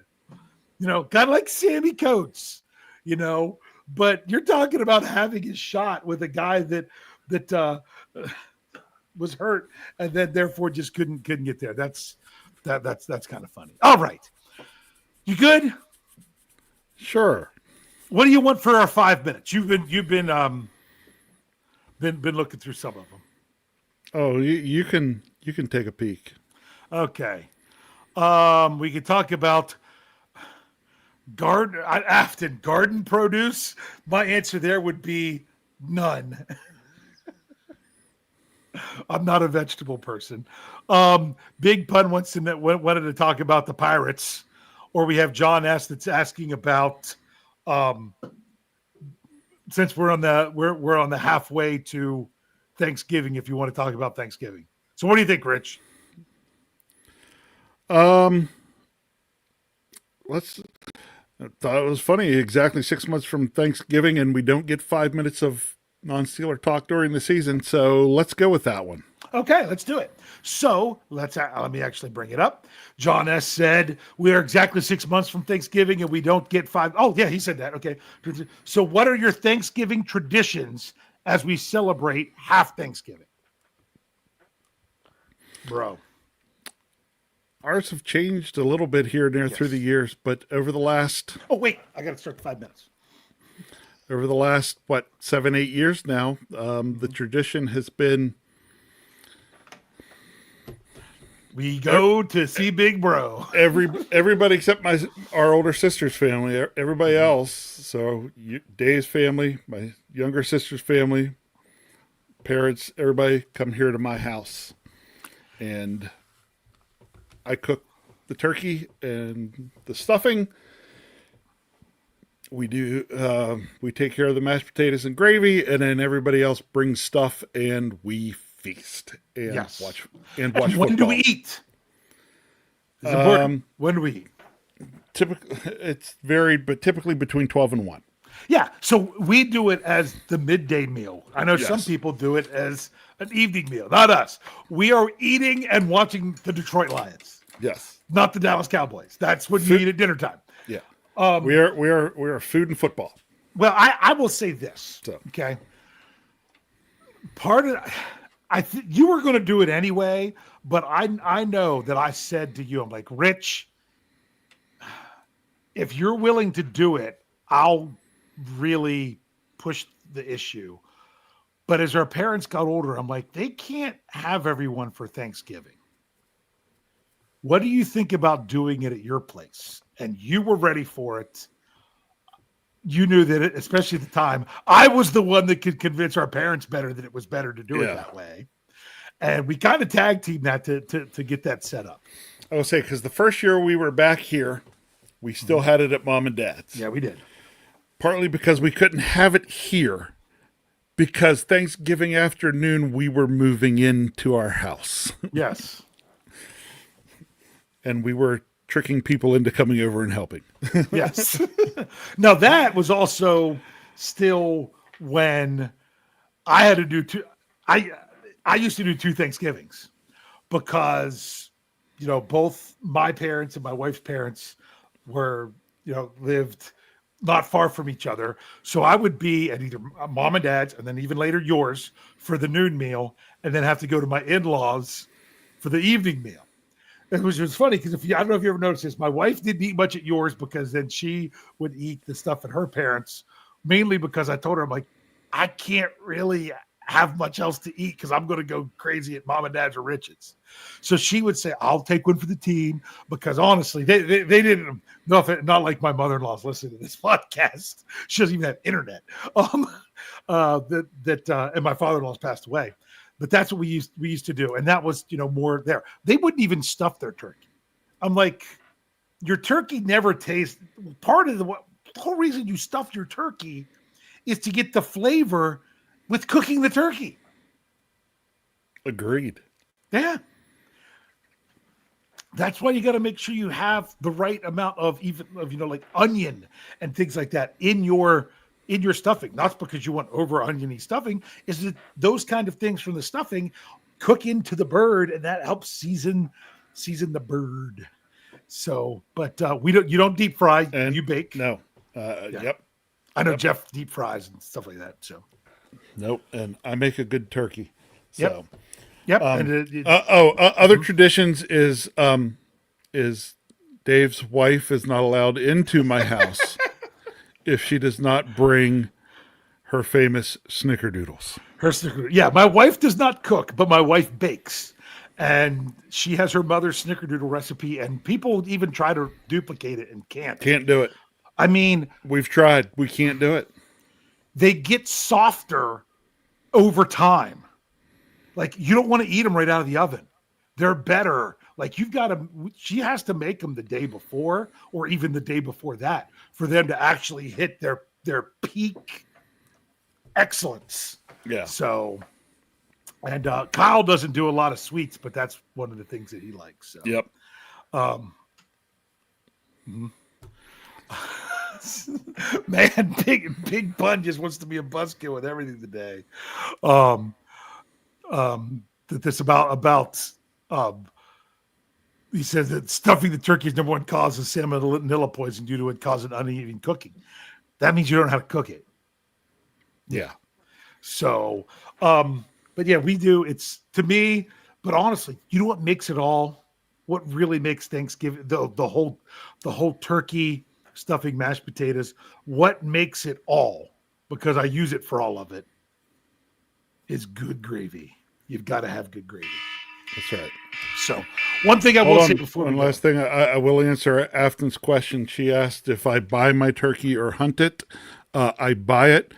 You know, kind of like Sammy Coates, you know, but you're talking about having his shot with a guy that was hurt and then therefore just couldn't get there. That's kind of funny. All right. You good? Sure. What do you want for our 5 minutes? You've been looking through some of them. Oh, you can take a peek. Okay. We could talk about garden produce. My answer there would be none. I'm not a vegetable person. Big Pun wanted to talk about the Pirates, or we have John S. that's asking about since we're on the halfway to Thanksgiving. If you want to talk about Thanksgiving, so what do you think, Rich? I thought it was funny. Exactly 6 months from Thanksgiving, and we don't get 5 minutes of non-Steeler talk during the season. So let's go with that one. Okay, let's do it. So let me actually bring it up. John S. said we are exactly 6 months from Thanksgiving, and we don't get 5. Oh yeah, he said that. Okay. So what are your Thanksgiving traditions as we celebrate half Thanksgiving, bro? Ours have changed a little bit here and there through the years, but over the last Oh wait, I got to start the 5 minutes. 7-8 years now, the tradition has been We go to see Big Bro. everybody except our older sister's family. Everybody else, so Dave's family, my younger sister's family, parents, everybody come here to my house, and I cook the turkey and the stuffing. We take care of the mashed potatoes and gravy, and then everybody else brings stuff, and we feast and watch And football. when do we eat? It's important. When do we eat? It's varied, but typically between 12 and 1. Yeah, so we do it as the midday meal. I know some Yes. people do it as an evening meal. Not us. We are eating and watching the Detroit Lions, Yes. not the Dallas Cowboys. That's when you eat at dinner time. Yeah. We are food and football. Well, I will say this. So. Okay. Part of you were going to do it anyway, but I know that I said to you, I'm like, Rich, if you're willing to do it, I'll really push the issue. But as our parents got older, I'm like, they can't have everyone for Thanksgiving. What do you think about doing it at your place? And you were ready for it. You knew that, especially at the time, I was the one that could convince our parents better that it was better to do it that way. And we kind of tag teamed that to get that set up. I will say, because the first year we were back here, we still had it at Mom and Dad's. Yeah, we did. Partly because we couldn't have it here, because Thanksgiving afternoon we were moving into our house. Yes. And we were tricking people into coming over and helping. Yes. Now that was also still when I had to do two. I used to do two Thanksgivings because both my parents and my wife's parents were lived not far from each other. So I would be at either mom and dad's and then even later yours for the noon meal, and then have to go to my in-laws for the evening meal. Which was funny because I don't know if you ever noticed this, my wife didn't eat much at yours because then she would eat the stuff at her parents, mainly because I told her, I'm like, I can't really have much else to eat because I'm going to go crazy at mom and dad's or Rich's. So she would say, I'll take one for the team because honestly, they didn't know if it, not like my mother-in-law's listening to this podcast. She doesn't even have internet. And my father-in-law's passed away. But that's what we used to do. And that was, more there. They wouldn't even stuff their turkey. I'm like, your turkey never tastes. Part of the whole reason you stuff your turkey is to get the flavor with cooking the turkey. Agreed. Yeah. That's why you got to make sure you have the right amount of like onion and things like that in your stuffing. Not because you want over oniony stuffing, is that those kind of things from the stuffing cook into the bird, and that helps season the bird. So, but you don't deep fry, And you bake. No. Yeah. Yep. I know Jeff deep fries and stuff like that. So, Nope. And I make a good turkey. So. yep. Other traditions is Dave's wife is not allowed into my house if she does not bring her famous snickerdoodles. Yeah, my wife does not cook, but my wife bakes. And she has her mother's snickerdoodle recipe, and people even try to duplicate it and can't. Can't do it. I mean, We've tried. We can't do it. they get softer over time. Like, you don't want to eat them right out of the oven. They're better. Like, she has to make them the day before or even the day before that for them to actually hit their peak excellence. Yeah. So, and Kyle doesn't do a lot of sweets, but that's one of the things that he likes. So. Yep. Man, Big Pun just wants to be a buzzkill with everything today. This about he says that stuffing the turkey is number one cause of salmonella poisoning due to it causing uneven cooking. That means you don't know how to cook it. Yeah. So, but yeah, we do. It's to me, but honestly, you know what makes it all? What really makes Thanksgiving the whole turkey, stuffing, mashed potatoes? What makes it all? Because I use it for all of it. Is good gravy. You've got to have good gravy. That's right. So, one thing I will say before one last thing, I will answer Afton's question. She asked if I buy my turkey or hunt it. I buy it.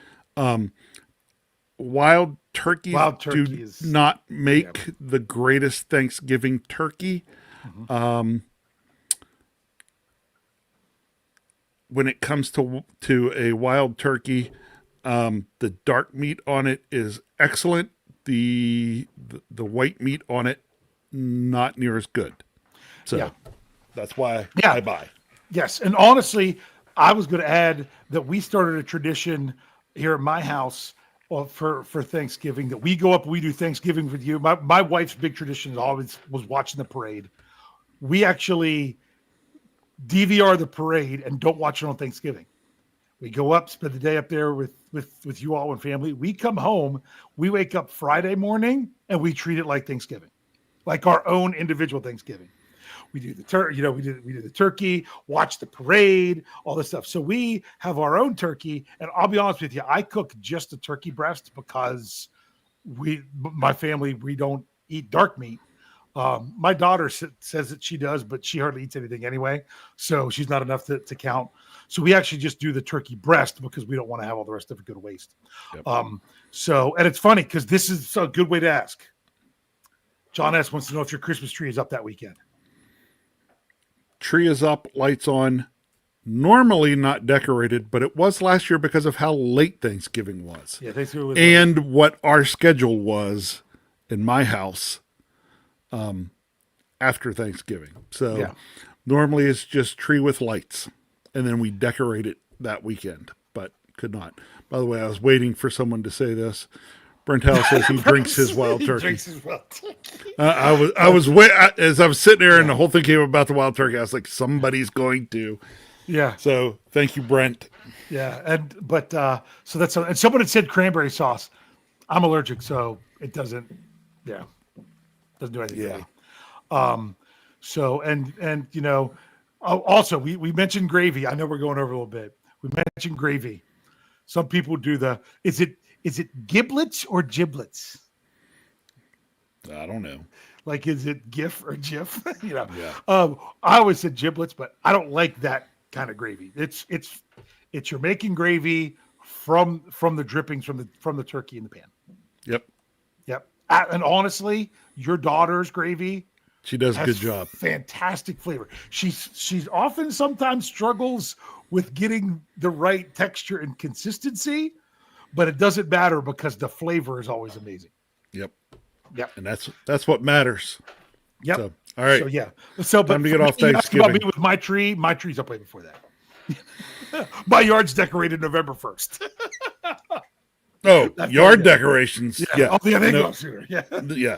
Wild turkeys do not make the greatest Thanksgiving turkey. Mm-hmm. When it comes to a wild turkey, the dark meat on it is excellent. The white meat on it, not near as good. So that's why I buy. Yes, and honestly, I was going to add that we started a tradition here at my house for Thanksgiving that we go up. We do Thanksgiving with you. My wife's big tradition always was watching the parade. We actually DVR the parade and don't watch it on Thanksgiving. We go up, spend the day up there with you all and family. We come home, we wake up Friday morning, and we treat it like Thanksgiving, like our own individual Thanksgiving. We do the turkey, we do the turkey, watch the parade, all this stuff. So we have our own turkey, and I'll be honest with you, I cook just the turkey breast because my family, we don't eat dark meat. My daughter says that she does, but she hardly eats anything anyway. So she's not enough to count. So we actually just do the turkey breast because we don't want to have all the rest of it go to waste. Yep. And it's funny because this is a good way to ask. John S. wants to know if your Christmas tree is up that weekend. Tree is up, lights on. Normally not decorated, but it was last year because of how late Thanksgiving was. Yeah, Thanksgiving was and late. What our schedule was in my house after Thanksgiving. So Normally it's just tree with lights, and then we decorate it that weekend, but could not. By the way, I was waiting for someone to say this. Brent Howe says he drinks his wild He turkey. drinks his wild turkey. As I was sitting there and the whole thing came about the wild turkey, I was like, somebody's going to. Yeah. So thank you, Brent. Yeah. So that's, and someone had said cranberry sauce. I'm allergic, so it doesn't do anything Yeah. for me. So, also we mentioned gravy. I know we're going over a little bit. We mentioned gravy. Some people do is it giblets or giblets? I don't know. Like, is it GIF or GIF? Yeah. I always said giblets, but I don't like that kind of gravy. It's you're making gravy from the drippings from the turkey in the pan. Yep. Yep. And honestly, your daughter's gravy She does a has good job. fantastic flavor. She's often sometimes struggles with getting the right texture and consistency, but it doesn't matter because the flavor is always amazing. Yep. Yep. And that's what matters. Yep. So, all right. So yeah. So Time to get for off me, you asked about Thanksgiving. me with my tree. My tree's up way before that. My yard's decorated November 1st. Oh, yard decorations. Yeah. Oh, yeah, they No, go sooner. Yeah. yeah.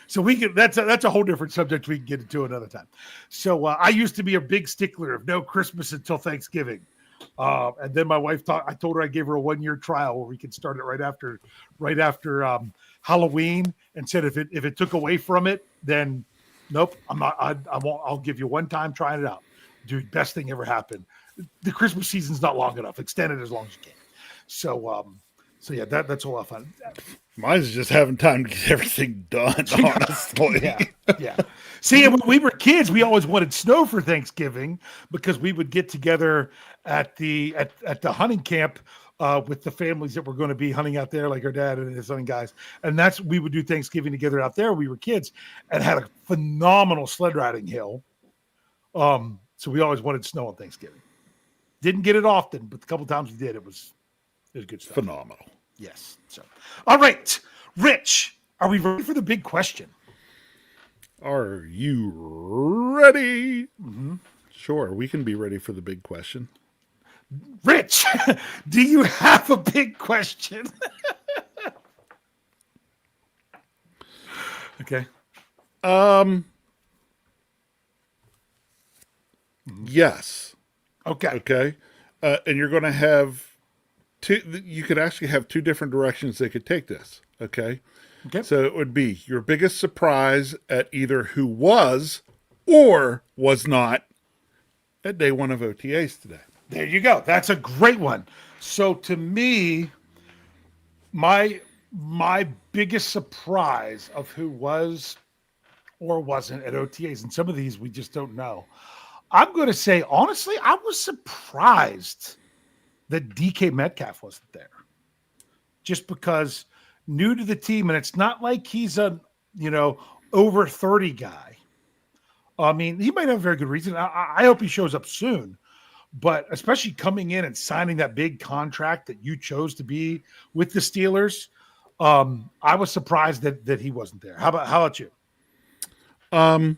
So we can. That's a whole different subject we can get into another time. So I used to be a big stickler of no Christmas until Thanksgiving, and then my wife I told her I gave her a 1-year trial where we could start it right after Halloween, and said if it took away from it, then nope, I'm not. I won't. I'll give you one time trying it out. Dude, best thing ever happened. The Christmas season's not long enough. Extend it as long as you can. So yeah, that's a lot of fun. Mine's just having time to get everything done, honestly. Yeah. See, when we were kids, we always wanted snow for Thanksgiving because we would get together at the hunting camp with the families that were going to be hunting out there, like our dad and his hunting guys. And we would do Thanksgiving together out there. We were kids and had a phenomenal sled riding hill. So we always wanted snow on Thanksgiving. Didn't get it often, but the couple times we did, it was good stuff. Phenomenal. Yes. So, all right, Rich, are we ready for the big question? Are you ready? Mm-hmm. Sure, we can be ready for the big question. Rich, do you have a big question? Okay. Yes. Okay. Okay. And you're going to have you could actually have two different directions they could take this. Okay. Okay. So it would be your biggest surprise at either who was or was not at day one of OTAs today. There you go. That's a great one. So to me, my biggest surprise of who was or wasn't at OTAs, and some of these we just don't know. I'm going to say, honestly, I was surprised that DK Metcalf wasn't there. Just because new to the team, and it's not like he's a, over 30 guy. I mean, he might have a very good reason. I hope he shows up soon. But especially coming in and signing that big contract that you chose to be with the Steelers, I was surprised that he wasn't there. How about you? I'm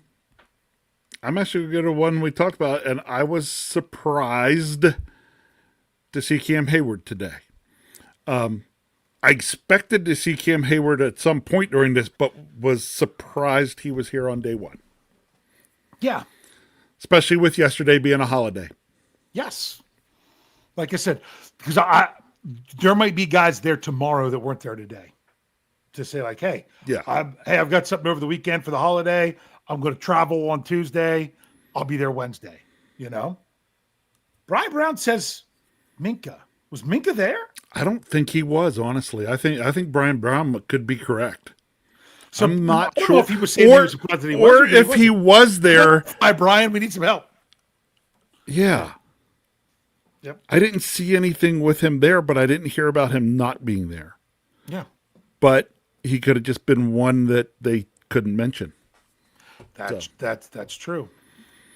actually going to go to one we talked about, and I was surprised to see Cam Hayward today. I expected to see Cam Hayward at some point during this, but was surprised he was here on day one. Yeah. Especially with yesterday being a holiday. Yes. Like I said, because there might be guys there tomorrow that weren't there today to say like, hey, Yeah. I've got something over the weekend for the holiday. I'm going to travel on Tuesday. I'll be there Wednesday. Brian Brown says Minka. Was Minka there? I don't think he was, honestly. I think Brian Brown could be correct. So I'm not I don't sure know if he was saying he was surprised that he was, or if he was there. Hi, Brian. We need some help. Yeah. Yep. I didn't see anything with him there, but I didn't hear about him not being there. Yeah. But he could have just been one that they couldn't mention. That's true.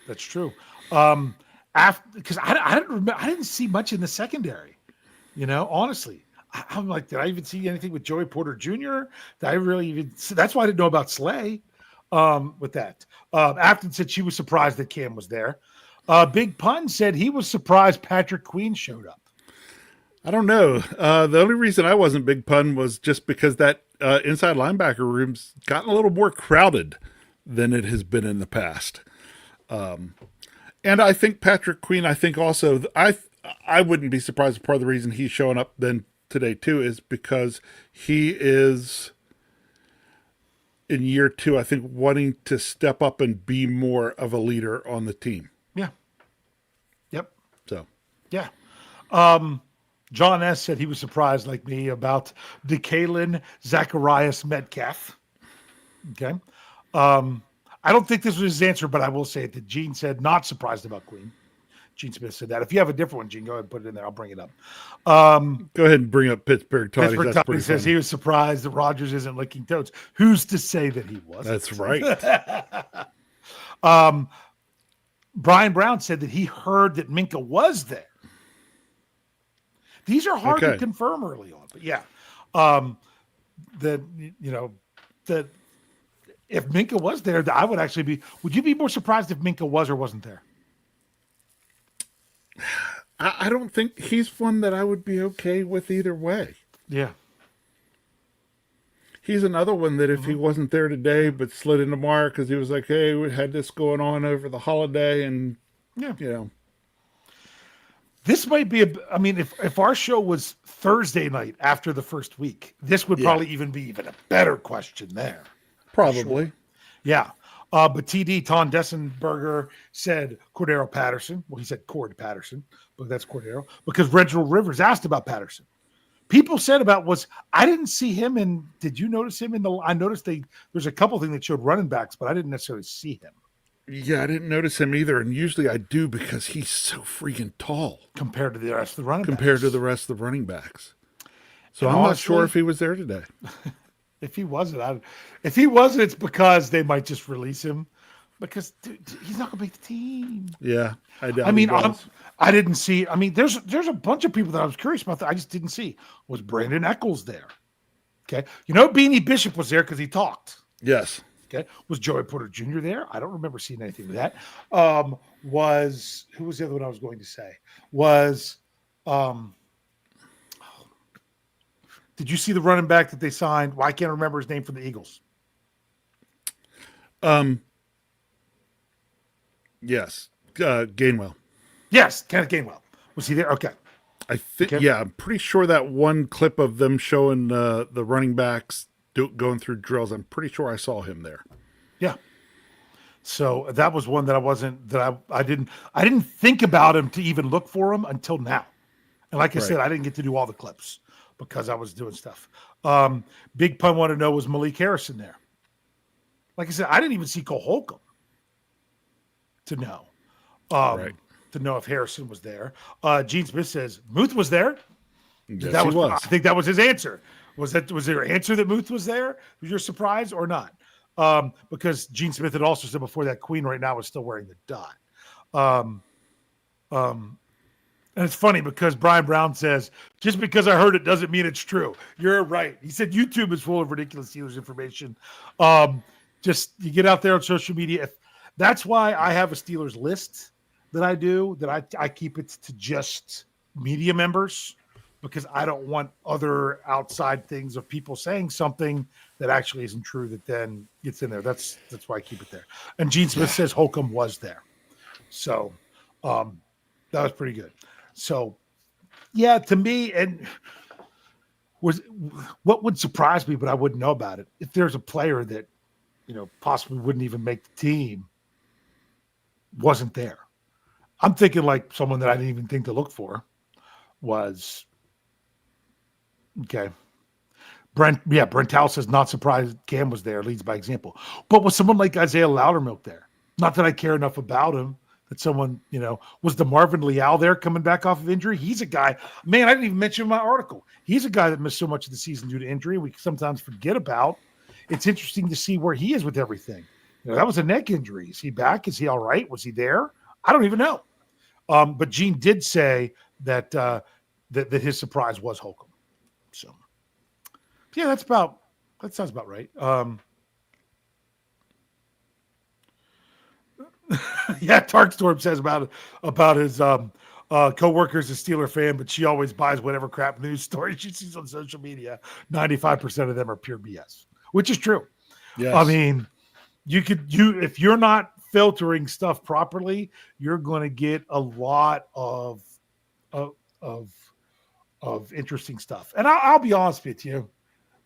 That's true. Because I didn't see much in the secondary. Honestly, I'm like, did I even see anything with Joey Porter Jr.? Did I really even? That's why I didn't know about Slay. with that. Afton said she was surprised that Cam was there. Big Pun said he was surprised Patrick Queen showed up. I don't know. The only reason I wasn't Big Pun was just because that inside linebacker room's gotten a little more crowded than it has been in the past. And I think Patrick Queen, I think also, I wouldn't be surprised if part of the reason he's showing up then today too is because he is in year 2, I think, wanting to step up and be more of a leader on the team. Yeah. Yep. So, Yeah. John S. said he was surprised, like me, about DeKalin Zacharias Metcalf. Okay. I don't think this was his answer, but I will say it that Gene said not surprised about Queen. Gene Smith said that. If you have a different one, Gene, go ahead and put it in there. I'll bring it up. go ahead and bring up Pittsburgh Toddy. Pittsburgh That's Tommy pretty says funny. he was surprised that Rodgers isn't licking toads. Who's to say that he was? That's right. Brian Brown said that he heard that Minka was there. These are hard to Okay. confirm early on, but yeah, that if Minka was there, I would actually be. Would you be more surprised if Minka was or wasn't there? I don't think he's one that I would be okay with either way. Yeah, He's another one that if he wasn't there today but slid in tomorrow because he was like, hey, we had this going on over the holiday and, yeah. you know. This might be I mean, if our show was Thursday night after the first week, this would probably even be a better question there. Probably. Yeah. But TD, Ton Dessenberger said Cordero Patterson. Well, he said Cord Patterson, but that's Cordero. Because Reginald Rivers asked about Patterson. People said I didn't see him in, did you notice him I noticed there's a couple things that showed running backs, but I didn't necessarily see him. Yeah, I didn't notice him either. And usually I do because he's so freaking tall Compared to the rest of the running compared backs. to the rest of the running backs. So And I'm not honestly, sure if he was there today. If he wasn't, it's because they might just release him because dude, he's not going to make the team. Yeah, I doubt I mean, he does. I didn't see. I mean, there's a bunch of people that I was curious about that I just didn't see. Was Brandon Eccles there? Okay, Beanie Bishop was there because he talked. Yes. Okay, was Joey Porter Jr. there? I don't remember seeing anything with that. Was who was the other one I was going to say? Did you see the running back that they signed? Well, I can't remember his name from the Eagles. Yes. Gainwell. Yes, Kenneth Gainwell. Was he there? Okay. I think, Okay. yeah, I'm pretty sure that one clip of them showing the running backs going through drills, I'm pretty sure I saw him there. Yeah. So that was one that I didn't think about him to even look for him until now. And like I Right. said, I didn't get to do all the clips because I was doing stuff. Big Pun wanted to know, was Malik Harrison there? Like I said, I didn't even see Cole Holcomb to know. Right. To know if Harrison was there. Gene Smith says Muth was there. Yes, That he was. I think that was his answer. Was there an answer that Muth was there? Was your surprise or not? Because Gene Smith had also said before that Queen right now is still wearing the dot. And it's funny because Brian Brown says, just because I heard it doesn't mean it's true. You're right. He said YouTube is full of ridiculous Steelers information. Just you get out there on social media. That's why I have a Steelers list that I do, that I keep it to just media members, because I don't want other outside things of people saying something that actually isn't true that then gets in there. That's why I keep it there. And Gene Smith says Holcomb was there. So that was pretty good. So yeah, to me, and what would surprise me, but I wouldn't know about it, if there's a player that, possibly wouldn't even make the team, wasn't there. I'm thinking like someone that I didn't even think to look for was, okay. Brent Towell says, not surprised Cam was there, leads by example. But was someone like Isaiah Loudermilk there? Not that I care enough about him, that someone, was the Marvin Leal there coming back off of injury? He's a guy, man, I didn't even mention in my article. He's a guy that missed so much of the season due to injury. We sometimes forget about. It's interesting to see where he is with everything. That was a neck injury. Is he back? Is he all right? Was he there? I don't even know. But Gene did say that that his surprise was Holcomb. So, yeah, that sounds about right. Yeah, Tarkstorm says about his co-worker's a Steeler fan, but she always buys whatever crap news story she sees on social media. 95% of them are pure BS, which is true. Yes. I mean, if you're not filtering stuff properly, you're going to get a lot of interesting stuff. And I'll be honest with you,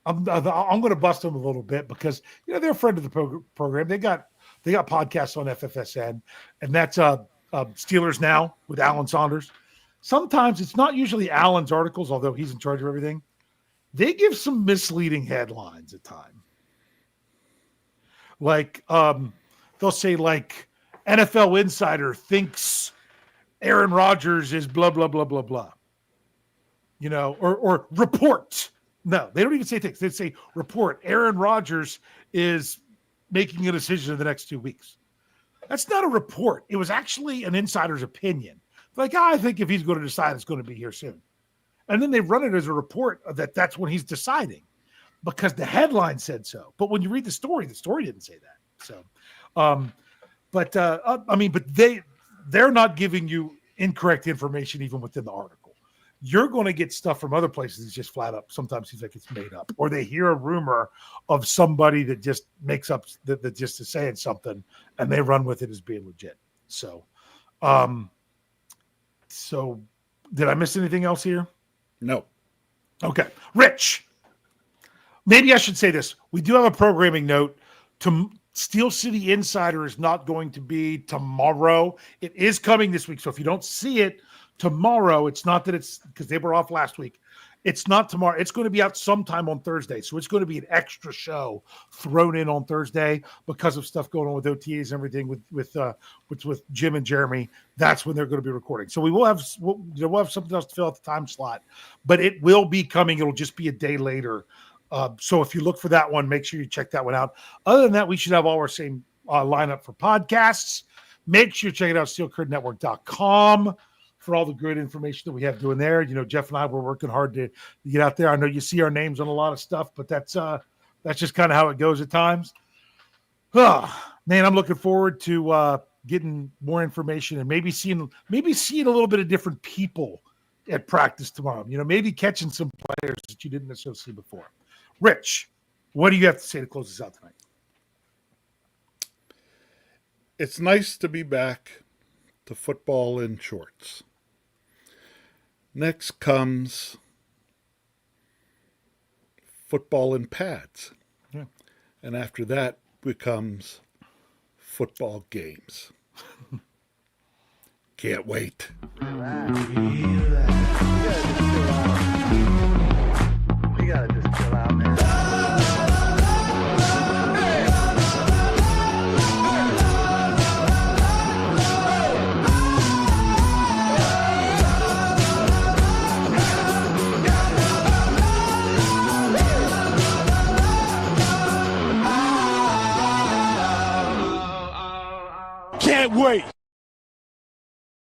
I'm going to bust them a little bit because they're a friend of the program. They got podcasts on FFSN, and that's Steelers Now with Alan Saunders. Sometimes it's not usually Alan's articles, although he's in charge of everything. They give some misleading headlines at times. Like they'll say like NFL Insider thinks Aaron Rodgers is blah blah blah blah blah. Or report. No, they don't even say things. They say report. Aaron Rodgers is making a decision in the next 2 weeks. That's not a report. It was actually an insider's opinion. Like, I think if he's going to decide, it's going to be here soon. And then they run it as a report that's when he's deciding because the headline said so. But when you read the story didn't say that. So, but they're not giving you incorrect information even within the article. You're going to get stuff from other places that's just flat up. Sometimes seems like it's made up, or they hear a rumor of somebody that just makes up that just is saying something, and they run with it as being legit. So, did I miss anything else here? No. Okay, Rich. Maybe I should say this. We do have a programming note. Steel City Insider is not going to be tomorrow. It is coming this week. So if you don't see it tomorrow, it's not that it's because they were off last week. It's not tomorrow. It's going to be out sometime on Thursday. So it's going to be an extra show thrown in on Thursday because of stuff going on with OTAs and everything with Jim and Jeremy. That's when they're going to be recording. So we'll have something else to fill out the time slot, but it will be coming. It'll just be a day later. So if you look for that one, make sure you check that one out. Other than that, we should have all our same lineup for podcasts. Make sure you check it out, steelcurtainnetwork.com for all the good information that we have doing there. Jeff and I were working hard to get out there. I know you see our names on a lot of stuff, but that's just kind of how it goes at times. Man, I'm looking forward to getting more information and maybe seeing a little bit of different people at practice tomorrow. Maybe catching some players that you didn't necessarily see before. Rich, what do you have to say to close this out tonight? It's nice to be back to football in shorts. Next comes football in pads. Yeah. And after that becomes football games. Can't wait. You gotta just chill out, man. Can't wait.